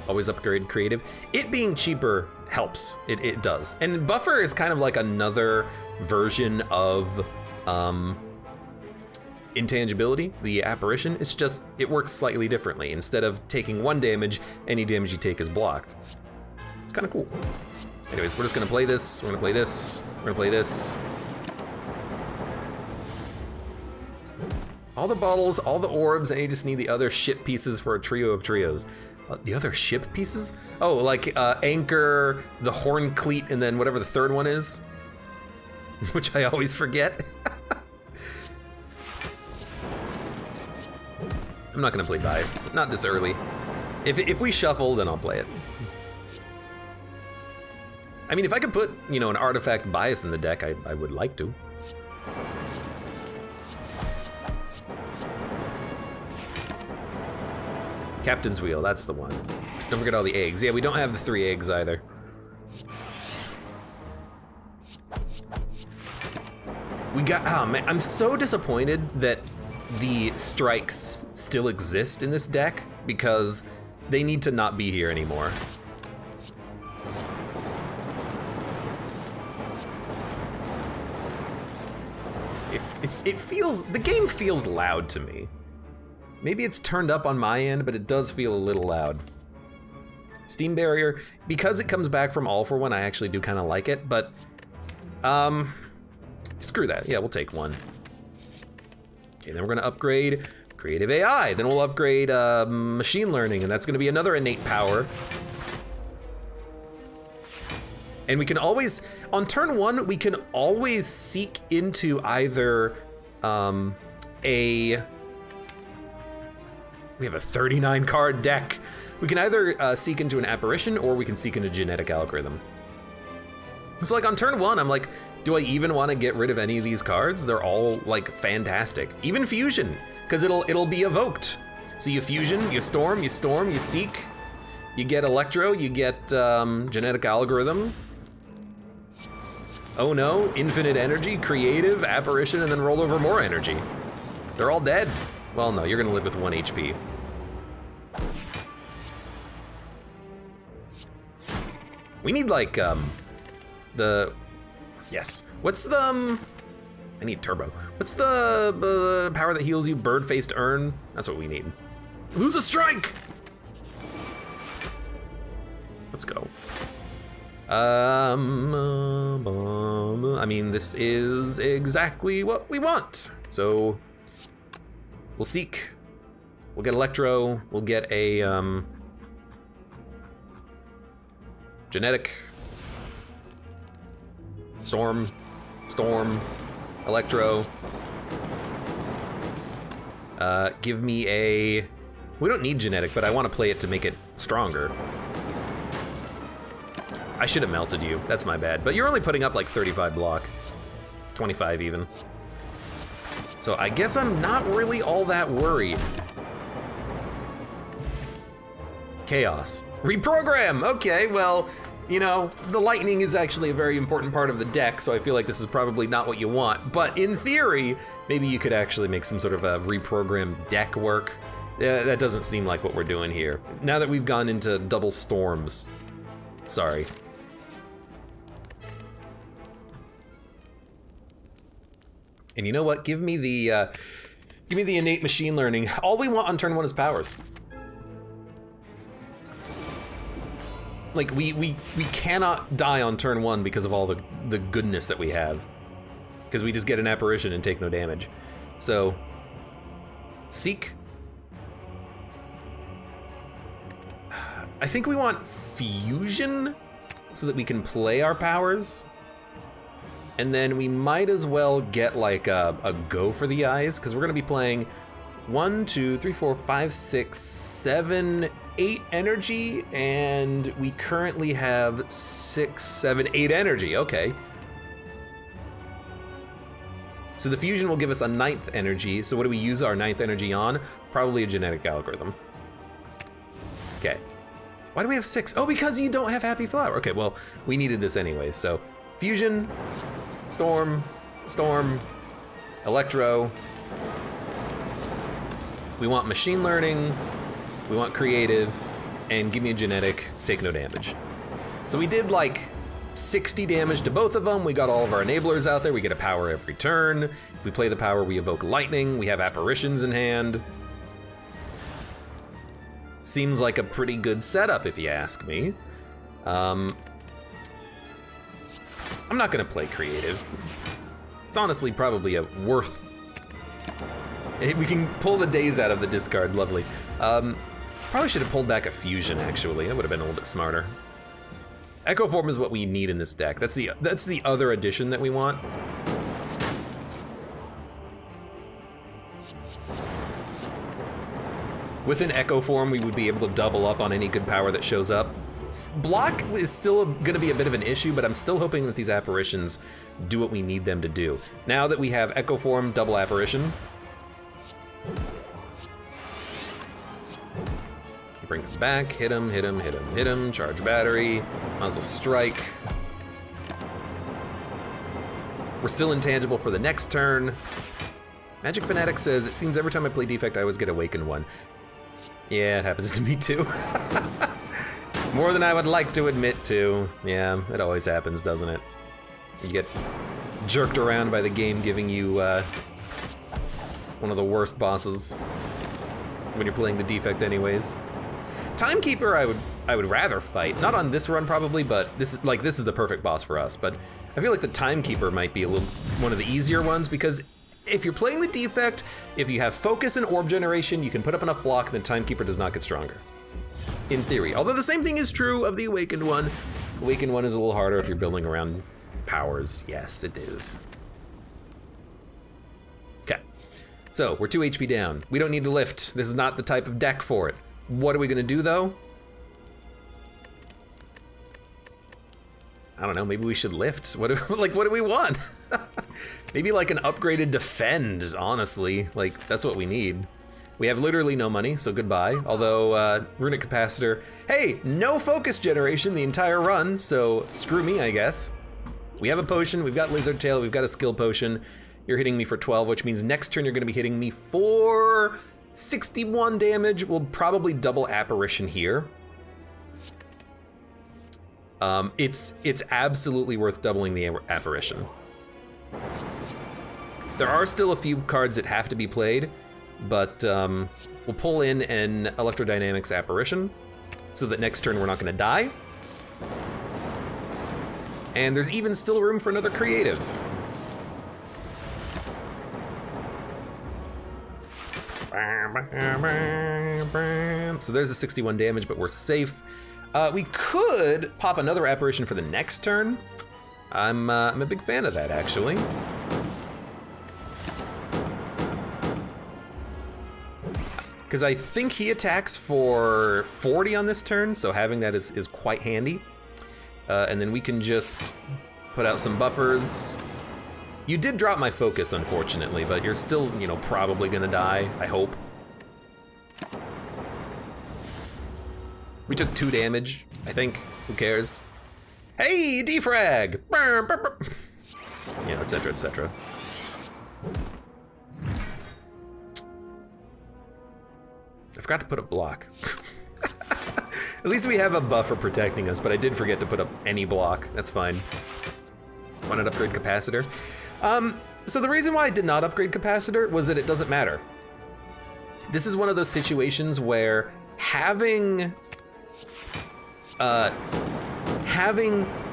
Always upgrade creative. It being cheaper helps, it does. And buffer is kind of like another version of intangibility, the apparition. It's just, it works slightly differently. Instead of taking 1 damage, any damage you take is blocked. It's kind of cool. Anyways, we're just gonna play this, we're gonna play this, we're gonna play this. All the bottles, all the orbs, and you just need the other ship pieces for a trio of trios. The other ship pieces? Oh, like Anchor, the Horn Cleat, and then whatever the third one is. Which I always forget. I'm not gonna play Bias, not this early. If we shuffle, then I'll play it. I mean, if I could put, you know, an artifact Bias in the deck, I would like to. Captain's Wheel, that's the one. Don't forget all the eggs. Yeah, we don't have the 3 eggs either. We got, oh man, I'm so disappointed that the strikes still exist in this deck because they need to not be here anymore. It feels, the game feels loud to me. Maybe it's turned up on my end, but it does feel a little loud. Steam Barrier, because it comes back from All for One, I actually do kind of like it, but screw that. Yeah, we'll take 1. Okay, then we're gonna upgrade Creative AI. Then we'll upgrade Machine Learning, and that's gonna be another innate power. And we can always, on turn 1, we can always seek into either we have a 39 card deck. We can either seek into an apparition or we can seek into genetic algorithm. So like on turn 1, I'm like, do I even want to get rid of any of these cards? They're all like fantastic. Even Fusion. because it'll be evoked. So you fusion, you storm, you seek, you get electro, you get genetic algorithm. Oh no, infinite energy, creative, apparition, and then roll over more energy. They're all dead. Well, no, you're gonna live with 1 HP. We need like yes. What's the I need turbo. What's the power that heals you? Bird-faced urn? That's what we need. Lose a strike! Let's go. I mean, this is exactly what we want. So we'll seek, we'll get electro, we'll get a genetic, storm, electro. Give me a, we don't need genetic, but I want to play it to make it stronger. I should have melted you, that's my bad. But you're only putting up like 35 block, 25 even. So I guess I'm not really all that worried. Chaos. Reprogram, okay, well, you know, the lightning is actually a very important part of the deck, so I feel like this is probably not what you want. But in theory, maybe you could actually make some sort of a reprogrammed deck work. That doesn't seem like what we're doing here. Now that we've gone into double storms. Sorry. And you know what? Give me the innate machine learning. All we want on turn 1 is powers. Like we cannot die on turn 1 because of all the goodness that we have. Because we just get an apparition and take no damage. So seek. I think we want fusion so that we can play our powers. And then we might as well get like a go for the eyes, because we're gonna be playing 1, 2, 3, 4, 5, 6, 7, 8 energy, and we currently have 6, 7, 8 energy, okay. So the fusion will give us a 9th energy, so what do we use our 9th energy on? Probably a genetic algorithm. Okay. Why do we have 6? Oh, because you don't have Happy Flower. Okay, well, we needed this anyway, so fusion, storm, electro. We want machine learning, we want creative, and give me a genetic, take no damage. So we did like 60 damage to both of them. We got all of our enablers out there. We get a power every turn. If we play the power, we evoke lightning. We have apparitions in hand. Seems like a pretty good setup, if you ask me. I'm not gonna play creative. It's honestly probably a worth. We can pull the days out of the discard, lovely. Probably should have pulled back a fusion, actually. That would have been a little bit smarter. Echo Form is what we need in this deck. That's the other addition that we want. With an Echo Form, we would be able to double up on any good power that shows up. Block is still gonna be a bit of an issue, but I'm still hoping that these apparitions do what we need them to do. Now that we have Echo Form, double apparition. Bring them back, hit him, charge battery, might as well strike. We're still intangible for the next turn. Magic Fanatic says, it seems every time I play Defect, I always get Awakened 1. Yeah, it happens to me too. More than I would like to admit to. Yeah, it always happens, doesn't it? You get jerked around by the game giving you one of the worst bosses when you're playing the Defect anyways. Timekeeper I would rather fight. Not on this run probably, but this is the perfect boss for us. But I feel like the Timekeeper might be one of the easier ones, because if you're playing the Defect, if you have focus and orb generation, you can put up enough block, then Timekeeper does not get stronger. In theory. Although the same thing is true of the Awakened one. Awakened one is a little harder if you're building around powers. Yes, it is. Okay. So, we're 2 HP down. We don't need to lift. This is not the type of deck for it. What are we gonna do though? I don't know, maybe we should lift. What do we want? Maybe like an upgraded defend, honestly. Like, that's what we need. We have literally no money, so goodbye. Although, runic capacitor. Hey, no focus generation the entire run, so screw me, I guess. We have a potion, we've got lizard tail, we've got a skill potion. You're hitting me for 12, which means next turn you're gonna be hitting me for 61 damage. We'll probably double apparition here. It's absolutely worth doubling the apparition. There are still a few cards that have to be played, but we'll pull in an electrodynamics apparition so that next turn we're not gonna die. And there's even still room for another creative. So there's a 61 damage, but we're safe. We could pop another apparition for the next turn. I'm a big fan of that, actually. Because I think he attacks for 40 on this turn, so having that is quite handy. And then we can just put out some buffers. You did drop my focus, unfortunately, but you're still, you know, probably gonna die, I hope. We took 2 damage, I think. Who cares? Hey, defrag! Yeah, etc., etc. I forgot to put a block. At least we have a buffer protecting us, but I did forget to put up any block. That's fine. Why not upgrade capacitor? So the reason why I did not upgrade capacitor was that it doesn't matter. This is one of those situations where having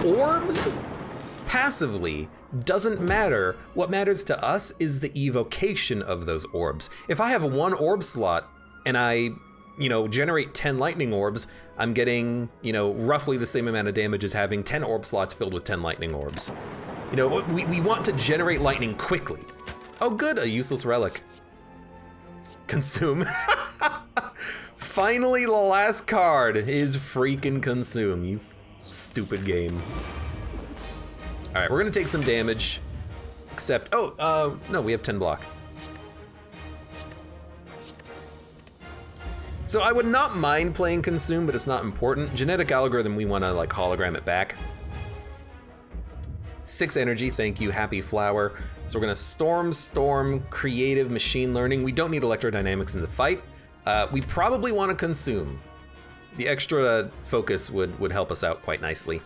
orbs passively doesn't matter. What matters to us is the evocation of those orbs. If I have 1 orb slot and I, you know, generate 10 lightning orbs, I'm getting, you know, roughly the same amount of damage as having 10 orb slots filled with 10 lightning orbs. You know, we want to generate lightning quickly. Oh good, a useless relic. Consume. Finally, the last card is freaking consume, you stupid game. All right, we're gonna take some damage, except, no, we have 10 block. So I would not mind playing consume, but it's not important. Genetic algorithm, we wanna like hologram it back. 6 energy, thank you, happy flower. So we're gonna storm, creative, machine learning. We don't need electrodynamics in the fight. We probably wanna consume. The extra focus would help us out quite nicely.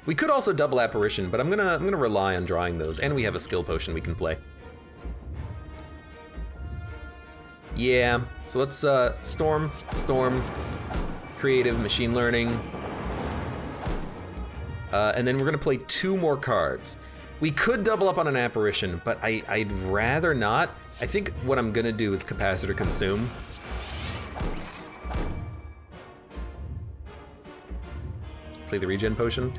We could also double apparition, but I'm gonna rely on drawing those, and we have a skill potion we can play. Yeah, so let's storm, creative, machine learning. And then we're gonna play 2 more cards. We could double up on an apparition, but I'd rather not. I think what I'm gonna do is capacitor consume. Play the regen potion.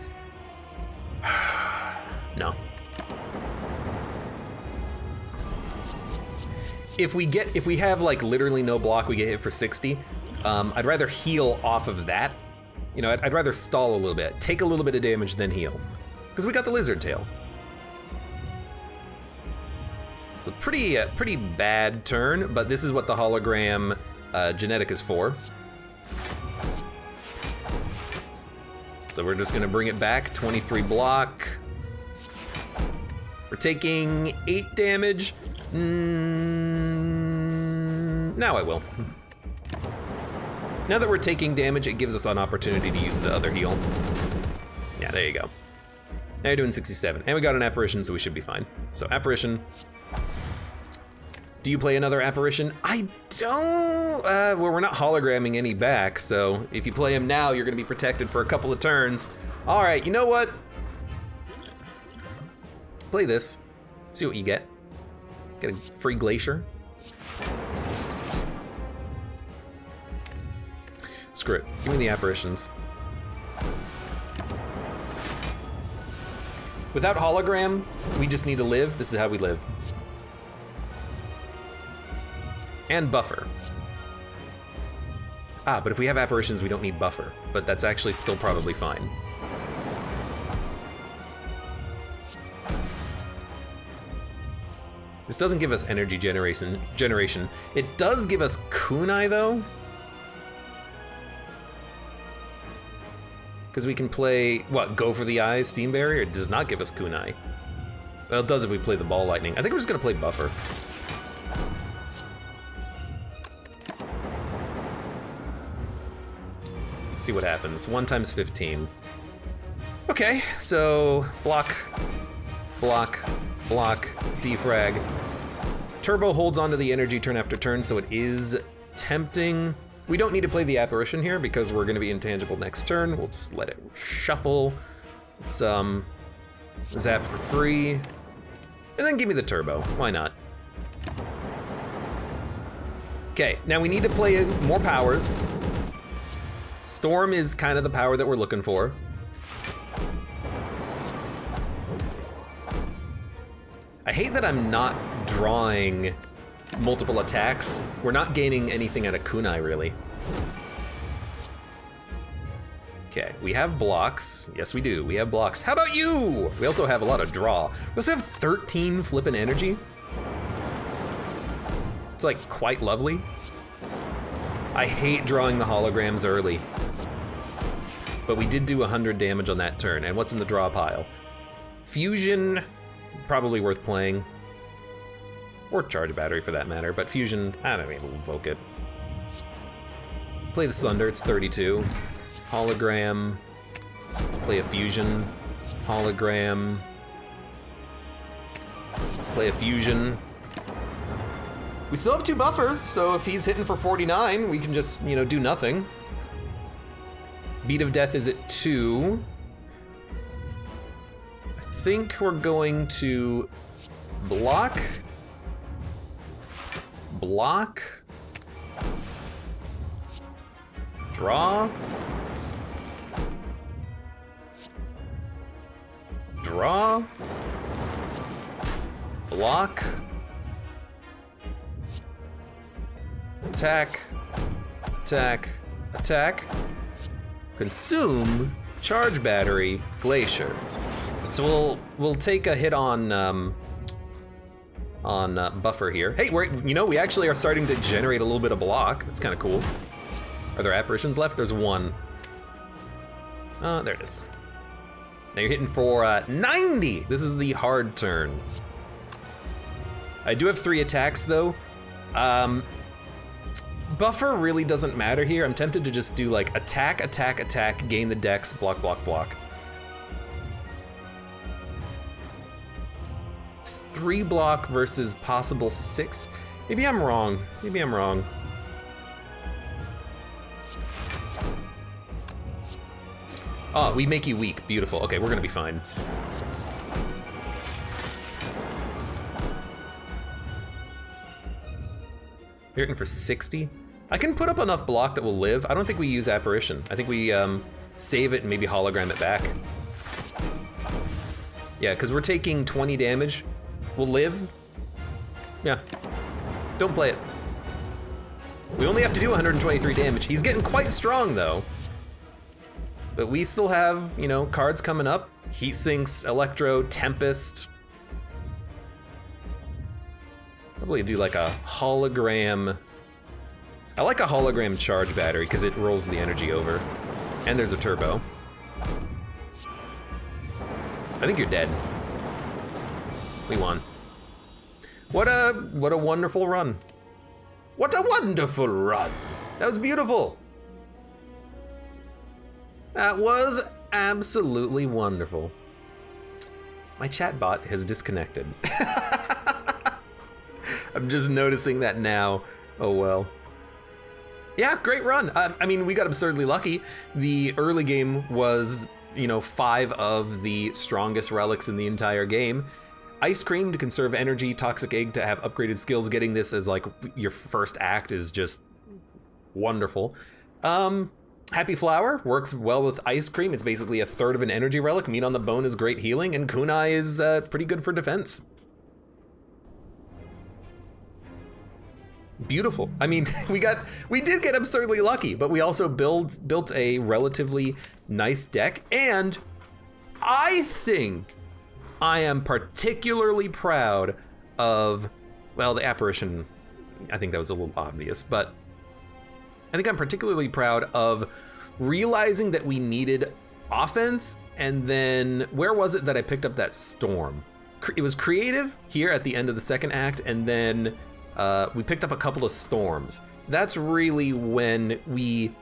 No. If we have like literally no block, we get hit for 60. I'd rather heal off of that. You know, I'd rather stall a little bit, take a little bit of damage, then heal. Because we got the lizard tail. It's a pretty bad turn, but this is what the hologram genetic is for. So we're just gonna bring it back, 23 block. We're taking 8 damage. Now I will. Now that we're taking damage, it gives us an opportunity to use the other heal. Yeah, there you go. Now you're doing 67. And we got an apparition, so we should be fine. So apparition. Do you play another apparition? I don't, well, we're not hologramming any back, so if you play him now, you're gonna be protected for a couple of turns. All right, you know what? Play this, see what you get. Get a free glacier. Screw it, give me the apparitions. Without hologram, we just need to live. This is how we live. And buffer. Ah, but if we have apparitions, we don't need buffer, but that's actually still probably fine. This doesn't give us energy generation. It does give us kunai though. Because we can play, what, Go for the Eyes, Steam Barrier? It does not give us kunai. Well, it does if we play the Ball Lightning. I think we're just gonna play Buffer. Let's see what happens. 1 times 15. Okay, so block, block, block, defrag. Turbo holds onto the energy turn after turn, so it is tempting. We don't need to play the Apparition here because we're gonna be intangible next turn. We'll just let it shuffle. Let's zap for free. And then give me the turbo, why not? Okay, now we need to play more powers. Storm is kind of the power that we're looking for. I hate that I'm not drawing multiple attacks. We're not gaining anything out of kunai, really. Okay, we have blocks. Yes, we do. We have blocks. How about you? We also have a lot of draw. We also have 13 flippin' energy. It's like quite lovely. I hate drawing the holograms early. But we did do 100 damage on that turn. And what's in the draw pile? Fusion, probably worth playing. Or Charge Battery for that matter, but Fusion, I don't know, we'll invoke it. Play the Thunder, it's 32. Hologram, let's play a Fusion. Hologram. Play a Fusion. We still have 2 buffers, so if he's hitting for 49, we can just, you know, do nothing. Beat of Death is at 2. I think we're going to block. Block. Draw. Draw. Block. Attack. Attack. Attack. Consume. Charge Battery. Glacier. So we'll take a hit on buffer here. Hey, we actually are starting to generate a little bit of block. That's kind of cool. Are there apparitions left? There's 1. There it is. Now you're hitting for 90. This is the hard turn. I do have 3 attacks though. Buffer really doesn't matter here. I'm tempted to just do like attack, attack, attack, gain the dex, block, block, block. It's 3 block versus possible 6. Maybe I'm wrong. Maybe I'm wrong. Oh, we make you weak. Beautiful. Okay, we're gonna be fine. You're hitting for 60. I can put up enough block that will live. I don't think we use Apparition. I think we save it and maybe hologram it back. Yeah, because we're taking 20 damage. We'll live. Yeah. Don't play it. We only have to do 123 damage. He's getting quite strong though. But we still have, you know, cards coming up. Heat Sinks, Electro, Tempest. Probably do like a hologram. I like a hologram Charge Battery because it rolls the energy over. And there's a turbo. I think you're dead. We won. What a wonderful run. What a wonderful run. That was beautiful. That was absolutely wonderful. My chatbot has disconnected. I'm just noticing that now. Oh well. Yeah, great run. I mean, we got absurdly lucky. The early game was, you know, 5 of the strongest relics in the entire game. Ice Cream to conserve energy, Toxic Egg to have upgraded skills. Getting this as like your first act is just wonderful. Happy Flower works well with Ice Cream. It's basically a third of an energy relic. Meat on the Bone is great healing, and Kunai is pretty good for defense. Beautiful. I mean, we did get absurdly lucky, but we also built a relatively nice deck, and I think I am particularly proud of Well, the apparition, I think that was a little obvious, but I think I'm particularly proud of realizing that we needed offense, and then where was it that I picked up that storm? It was creative here at the end of the second act, and then we picked up a couple of storms. That's really when we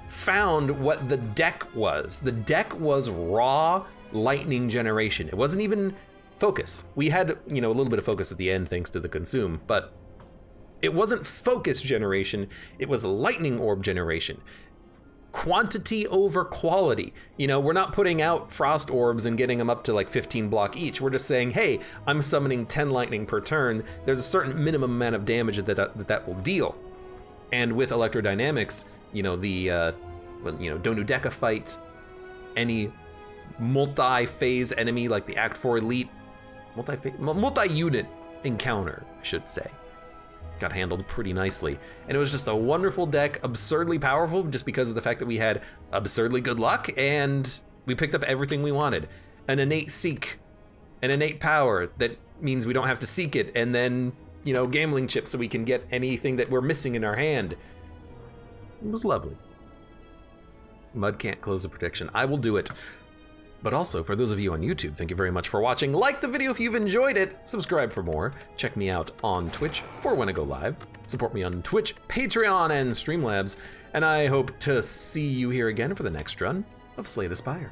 found what the deck was. The deck was raw lightning generation. It wasn't even focus. We had, a little bit of focus at the end thanks to the consume, but it wasn't focus generation, it was lightning orb generation. Quantity over quality. We're not putting out frost orbs and getting them up to like 15 block each. We're just saying, hey, I'm summoning 10 lightning per turn. There's a certain minimum amount of damage that will deal. And with electrodynamics, Donu Deca fight, any multi-phase enemy like the Act 4 Elite, multi-unit encounter, I should say, got handled pretty nicely. And it was just a wonderful deck, absurdly powerful just because of the fact that we had absurdly good luck and we picked up everything we wanted. An innate seek, an innate power that means we don't have to seek it, and then, gambling chips so we can get anything that we're missing in our hand. It was lovely. Mud can't close a prediction. I will do it. But also, for those of you on YouTube, thank you very much for watching. Like the video if you've enjoyed it. Subscribe for more. Check me out on Twitch for when I go live. Support me on Twitch, Patreon, and Streamlabs. And I hope to see you here again for the next run of Slay the Spire.